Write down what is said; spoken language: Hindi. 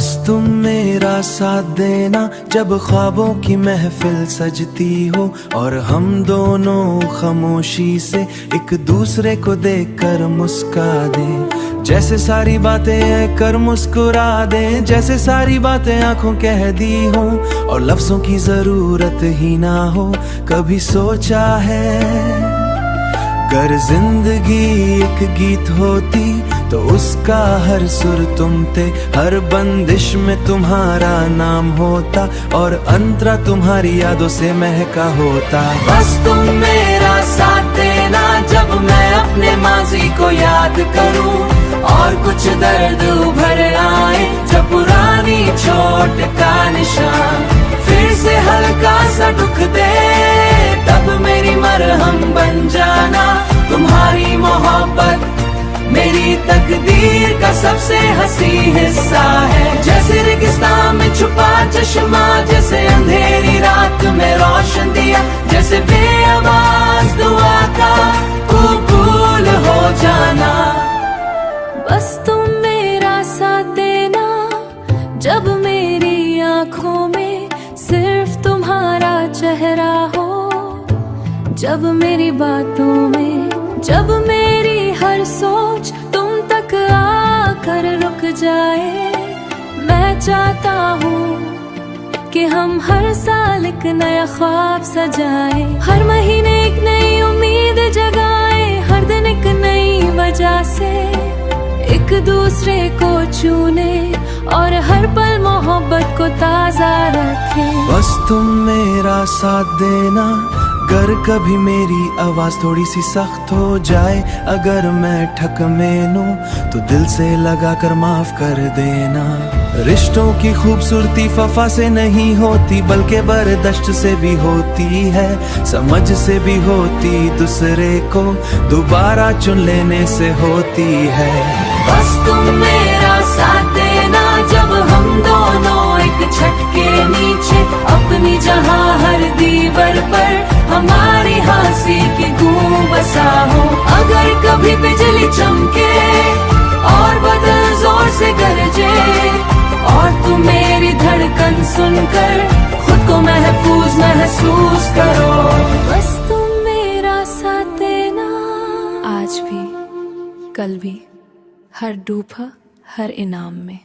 बस तुम मेरा साथ देना जब ख्वाबों की महफिल सजती हो, और हम दोनों खामोशी से एक दूसरे को देखकर मुस्का दें। जैसे सारी बातें कर मुस्कुरा दें, जैसे सारी बातें आंखों कह दी हो, और लफ्जों की जरूरत ही ना हो। कभी सोचा है अगर जिंदगी एक गीत होती तो उसका हर सुर तुम थे, हर बंदिश में तुम्हारा नाम होता, और अंतरा तुम्हारी यादों से महका होता। बस तुम मेरा साथ देना जब मैं अपने माजी को याद करूं, और कुछ दर्द उभर आए जब पुरानी चोट का निशान फिर से हल्का सा दुख दे, तब मेरी मरहम बन जाना। तुम्हारी मोहब्बत मेरी तकदीर का सबसे हंसी हिस्सा है। जैसे रेगिस्तान में छुपा चश्मा, जैसे अंधेरी रात में रोशन दिया, जैसे बेआवाज दुआ का कबूल हो जाना। बस तुम मेरा साथ देना जब मेरी आंखों में सिर्फ तुम्हारा चेहरा हो, जब मेरी बातों में, जब मेरी हर सोच तुम तक आकर रुक जाए। मैं चाहता हूँ कि हम हर साल एक नया ख्वाब सजाए, हर महीने एक नई उम्मीद जगाए, हर दिन एक नई वजह से एक दूसरे को छूने, और हर पल मोहब्बत को ताजा रखे। बस तुम मेरा साथ देना अगर कभी मेरी आवाज थोड़ी सी सख्त हो जाए, अगर मैं ठक मेनूं तो दिल से लगा कर माफ कर देना। रिश्तों की खूबसूरती वफा से नहीं होती, बल्कि बर्दाश्त से भी होती है, समझ से भी होती, दूसरे को दोबारा चुन लेने से होती है। बस तुम मेरा साथ देना जब हम दोनों एक छत के नीचे, अपनी जहां हर दीवार पर हमारी हंसी की गूंज बसा हो। अगर कभी बिजली चमके और बादल जोर से गरजे, और तुम मेरी धड़कन सुनकर खुद को महफूज महसूस करो। बस तुम मेरा साथ देना आज भी, कल भी, हर डूबा हर इनाम में।